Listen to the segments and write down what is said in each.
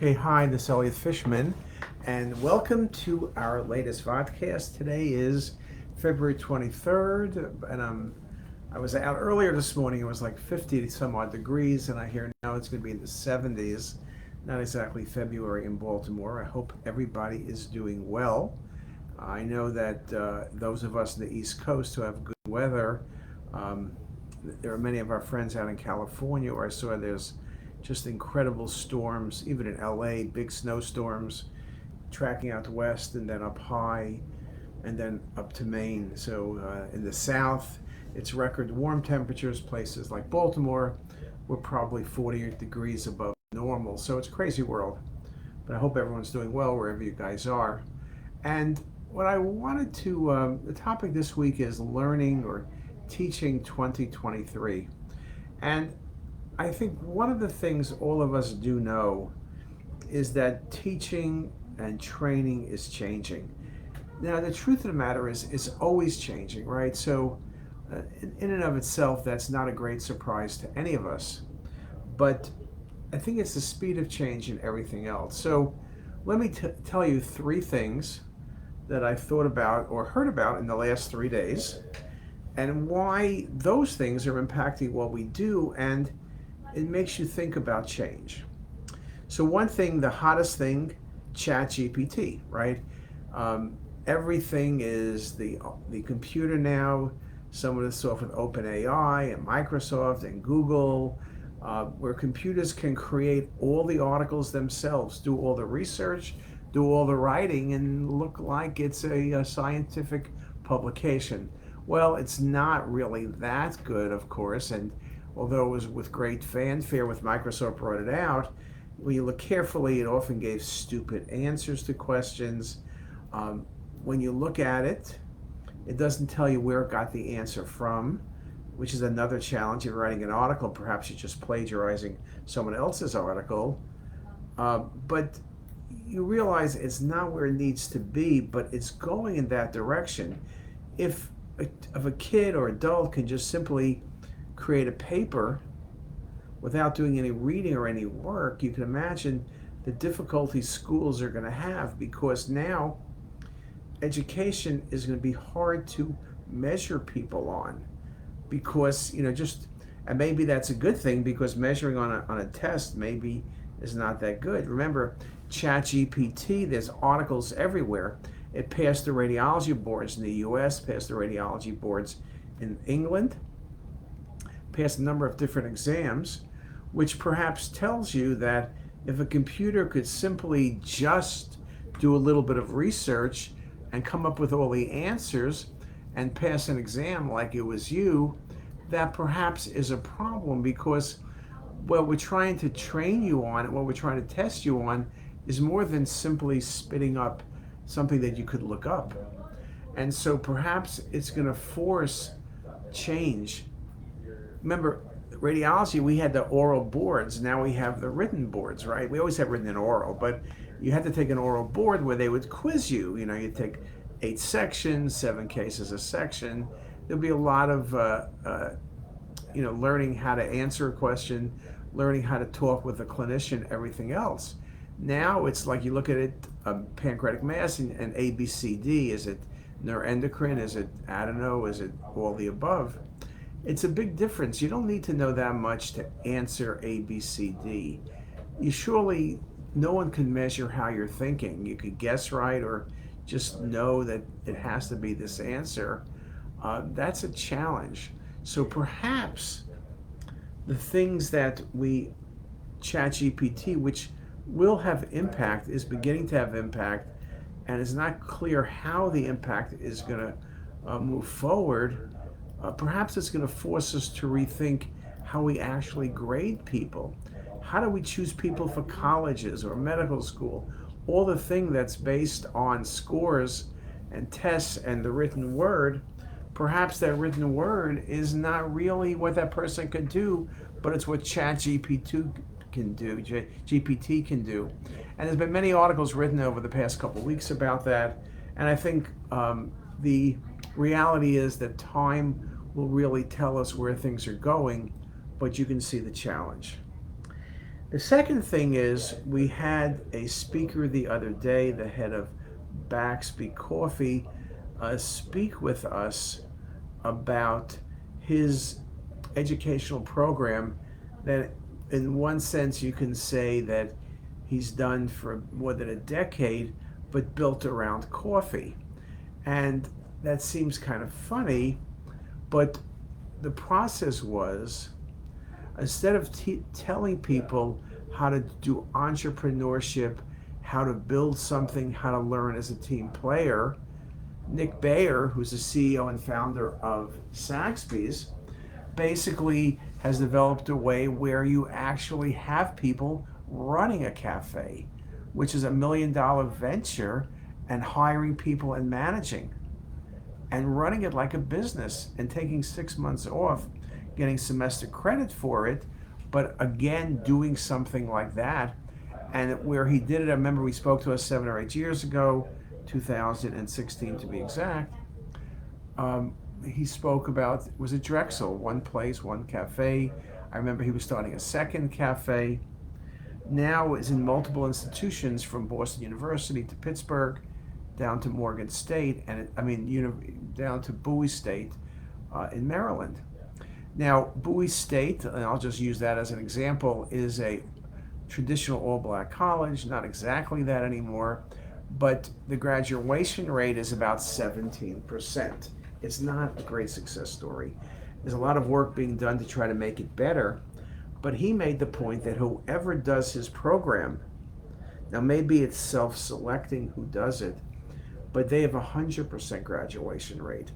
Okay, hi, this is Elliot Fishman, and welcome to our latest vodcast. Today is February 23rd, and I was out earlier this morning. It was like 50 some odd degrees, and I hear now it's going to be in the 70s. Not exactly February in Baltimore. I hope everybody is doing well. I know that those of us in the East Coast who have good weather, um, there are many of our friends out in California where I saw there's just incredible storms, even in LA, big snowstorms, tracking out west and then up high and then up to Maine. So in the south, it's record warm temperatures. Places like Baltimore were probably 40 degrees above normal. So it's a crazy world. But I hope everyone's doing well wherever you guys are. And what I wanted to, the topic this week is learning or teaching 2023. And I think one of the things all of us do know is that teaching and training is changing. Now, the truth of the matter is, it's always changing, right? So, in and of itself, that's not a great surprise to any of us. But I think it's the speed of change in everything else. So, let me tell you three things that I thought about or heard about in the last 3 days and why those things are impacting what we do, and it makes you think about change. So one thing, the hottest thing, ChatGPT, right? Everything is the computer now. Some of the stuff with OpenAI and Microsoft and Google, where computers can create all the articles themselves, do all the research, do all the writing, and look like it's a scientific publication. Well, it's not really that good, of course, and although it was with great fanfare with Microsoft brought it out, when you look carefully, it often gave stupid answers to questions. When you look at it, it doesn't tell you where it got the answer from, which is another challenge. If you're writing an article, perhaps you're just plagiarizing someone else's article. But you realize it's not where it needs to be, but it's going in that direction. If a kid or adult can just simply create a paper without doing any reading or any work, you can imagine the difficulties schools are going to have, because now education is going to be hard to measure people on, because just, and maybe that's a good thing, because measuring on a test maybe is not that good. Remember, ChatGPT, there's articles everywhere. It passed the radiology boards in the US, passed the radiology boards in England, passed a number of different exams, which perhaps tells you that if a computer could simply just do a little bit of research and come up with all the answers and pass an exam like it was you, that perhaps is a problem, because what we're trying to train you on and what we're trying to test you on is more than simply spitting up something that you could look up. And so perhaps it's going to force change. Remember, radiology, we had the oral boards. Now we have the written boards, right? We always have written and oral, but you had to take an oral board where they would quiz you. You take 8 sections, 7 cases a section. There'll be a lot of, learning how to answer a question, learning how to talk with a clinician, everything else. Now it's like you look at it, pancreatic mass and A, B, C, D. Is it neuroendocrine? Is it adeno? Is it all the above? It's a big difference. You don't need to know that much to answer A, B, C, D. No one can measure how you're thinking. You could guess right or just know that it has to be this answer. That's a challenge. So perhaps the things that ChatGPT, which will have impact, is beginning to have impact, and it's not clear how the impact is going to move forward. Perhaps it's going to force us to rethink how we actually grade people. How do we choose people for colleges or medical school? All the thing that's based on scores and tests and the written word, perhaps that written word is not really what that person could do, but it's what GPT can do. And there's been many articles written over the past couple of weeks about that. And I think the reality is that time will really tell us where things are going, but you can see the challenge. The second thing is we had a speaker the other day, the head of Baxby Coffee, speak with us about his educational program that in one sense you can say that he's done for more than a decade but built around coffee. And that seems kind of funny, but the process was instead of telling people how to do entrepreneurship, how to build something, how to learn as a team player, Nick Bayer, who's the CEO and founder of Saxby's, basically has developed a way where you actually have people running a cafe, which is $1 million venture, and hiring people and managing and running it like a business and taking 6 months off, getting semester credit for it, but again, doing something like that. And where he did it, I remember we spoke to us 7 or 8 years ago, 2016 to be exact. He spoke about, was it Drexel? One place, one cafe. I remember he was starting a second cafe. Now is in multiple institutions from Boston University to Pittsburgh, down to Morgan State, and down to Bowie State in Maryland. Now, Bowie State, and I'll just use that as an example, is a traditional all-black college, not exactly that anymore, but the graduation rate is about 17%. It's not a great success story. There's a lot of work being done to try to make it better, but he made the point that whoever does his program, now maybe it's self-selecting who does it, but they have a 100% graduation rate.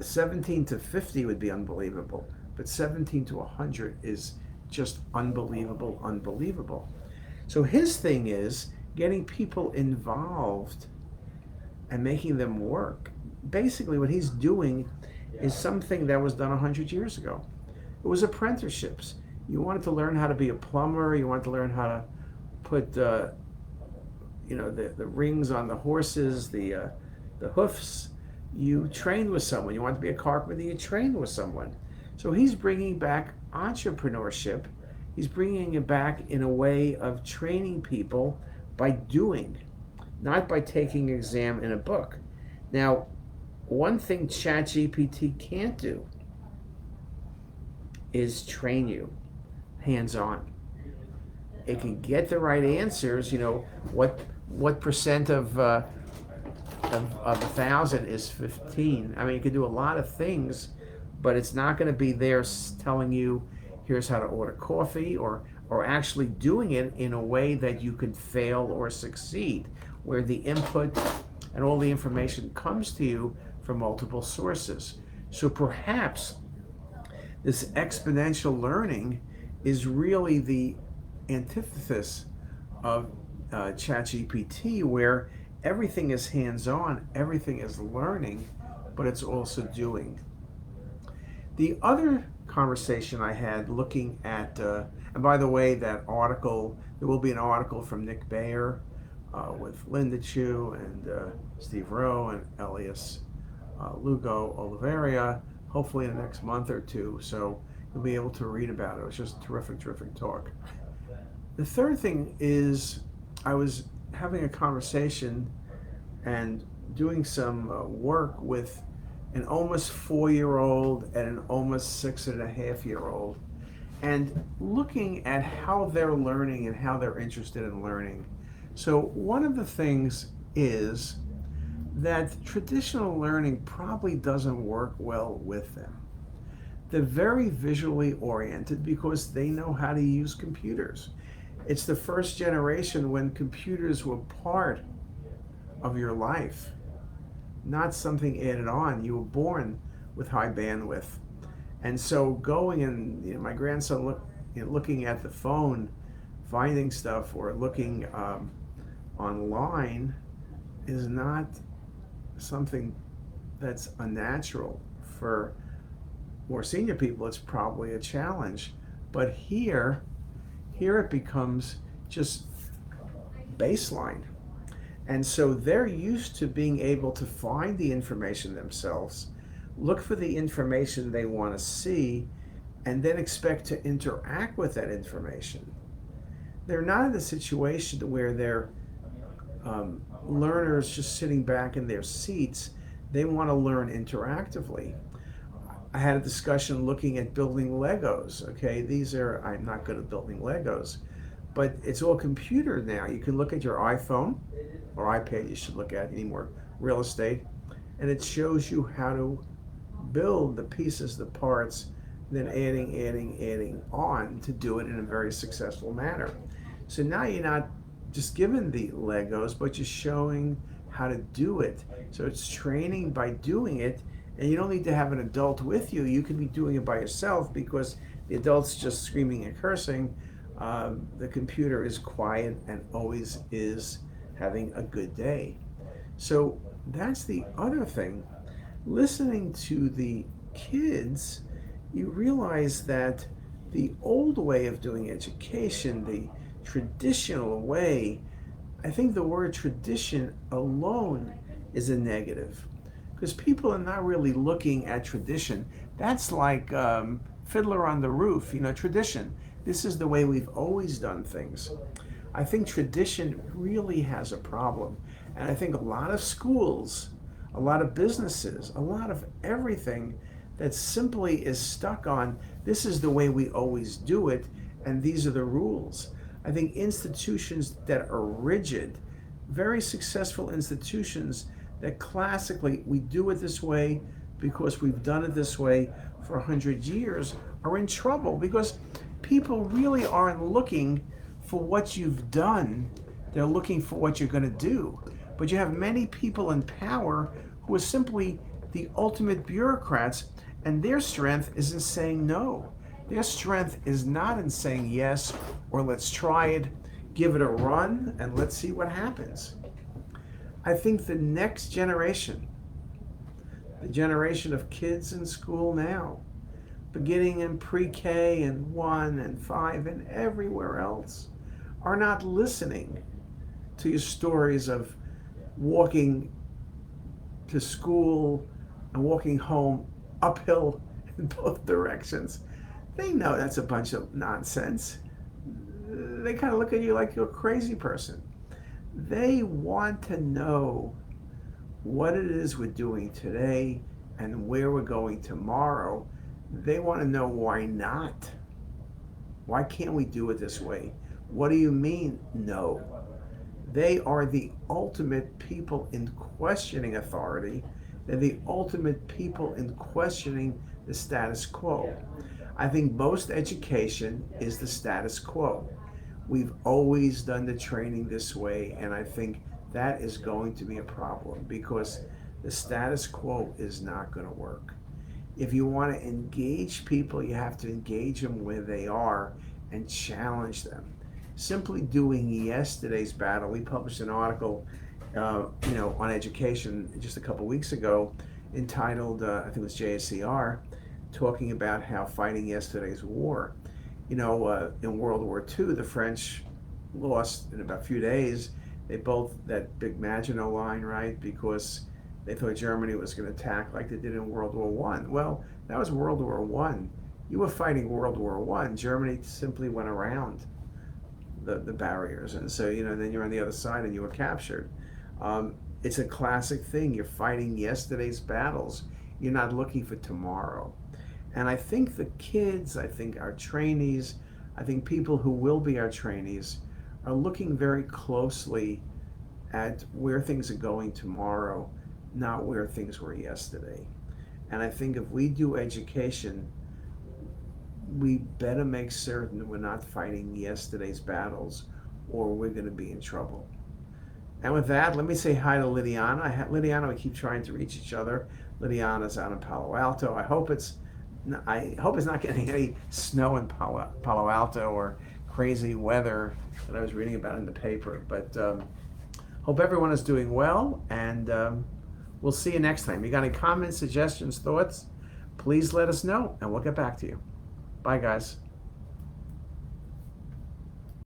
17 to 50 would be unbelievable, but 17 to 100 is just unbelievable. So his thing is getting people involved and making them work. Basically, what he's doing is something that was done 100 years ago. It was apprenticeships. You wanted to learn how to be a plumber, you wanted to learn how to put the rings on the horses, the hoofs. You trained with someone. You wanted to be a carpenter, you trained with someone. So he's bringing back entrepreneurship. He's bringing it back in a way of training people by doing, not by taking an exam in a book. Now, one thing ChatGPT can't do is train you hands-on. It can get the right answers. What percent of 1,000 is 15. I mean, it can do a lot of things, but it's not going to be there telling you, here's how to order coffee, or actually doing it in a way that you can fail or succeed, where the input and all the information comes to you from multiple sources. So perhaps this exponential learning is really the antithesis of ChatGPT, where everything is hands-on, everything is learning, but it's also doing. The other conversation I had looking at, and by the way, that article, there will be an article from Nick Bayer with Linda Chu and Steve Rowe and Elias Lugo Oliveria, hopefully in the next month or two, so you'll be able to read about it. It was just terrific talk. The third thing is I was having a conversation and doing some work with an almost 4-year-old and an almost 6.5-year-old, and looking at how they're learning and how they're interested in learning. So one of the things is that traditional learning probably doesn't work well with them. They're very visually oriented because they know how to use computers. It's the first generation when computers were part of your life, not something added on. You were born with high bandwidth. And so going and my grandson looking at the phone, finding stuff, or looking online is not something that's unnatural. For more senior people, it's probably a challenge. But here it becomes just baseline. And so they're used to being able to find the information themselves, look for the information they want to see, and then expect to interact with that information. they're not in a situation where they're learners just sitting back in their seats. They want to learn interactively. I had a discussion looking at building Legos. Okay, I'm not good at building Legos, but it's all computer now. You can look at your iPhone or iPad, you should look at, any more real estate, and it shows you how to build the pieces, the parts, then adding on to do it in a very successful manner. So now you're not just given the Legos, but you're showing how to do it. So it's training by doing it, and you don't need to have an adult with you. You can be doing it by yourself because the adult's just screaming and cursing. The computer is quiet and always is having a good day. So that's the other thing. Listening to the kids, you realize that the old way of doing education, the traditional way, I think the word tradition alone is a negative because people are not really looking at tradition. That's like Fiddler on the Roof, tradition. This is the way we've always done things. I think tradition really has a problem. And I think a lot of schools, a lot of businesses, a lot of everything that simply is stuck on this is the way we always do it and these are the rules. I think institutions that are rigid, very successful institutions that classically we do it this way because we've done it this way for 100 years are in trouble because people really aren't looking for what you've done. They're looking for what you're going to do. But you have many people in power who are simply the ultimate bureaucrats, and their strength is in saying no. Their strength is not in saying yes or let's try it, give it a run, and let's see what happens. I think the next generation, the generation of kids in school now, beginning in pre-K and 1 and 5 and everywhere else, are not listening to your stories of walking to school and walking home uphill in both directions. They know that's a bunch of nonsense. They kind of look at you like you're a crazy person. They want to know what it is we're doing today and where we're going tomorrow. They want to know why not. Why can't we do it this way? What do you mean, no? They are the ultimate people in questioning authority. They're the ultimate people in questioning the status quo. I think most education is the status quo. We've always done the training this way, and I think that is going to be a problem because the status quo is not going to work. If you want to engage people, you have to engage them where they are and challenge them. Simply doing yesterday's battle. We published an article, on education just a couple weeks ago, entitled, I think it was JSCR, talking about how fighting yesterday's war. In World War II, the French lost in about a few days. They built that big Maginot Line, right, because they thought Germany was going to attack like they did in World War One. Well, that was World War One. You were fighting World War One. Germany simply went around the barriers, and so then you're on the other side and you were captured. It's a classic thing. You're fighting yesterday's battles. You're not looking for tomorrow. And I think the kids, I think our trainees, I think people who will be our trainees are looking very closely at where things are going tomorrow, not where things were yesterday. And I think if we do education, we better make certain we're not fighting yesterday's battles or we're going to be in trouble. And with that, let me say hi to Lydiana. Lydiana, we keep trying to reach each other. Lydiana's out in Palo Alto. I hope it's not getting any snow in Palo Alto or crazy weather that I was reading about in the paper. But hope everyone is doing well, and we'll see you next time. You got any comments, suggestions, thoughts? Please let us know, and we'll get back to you. Bye, guys.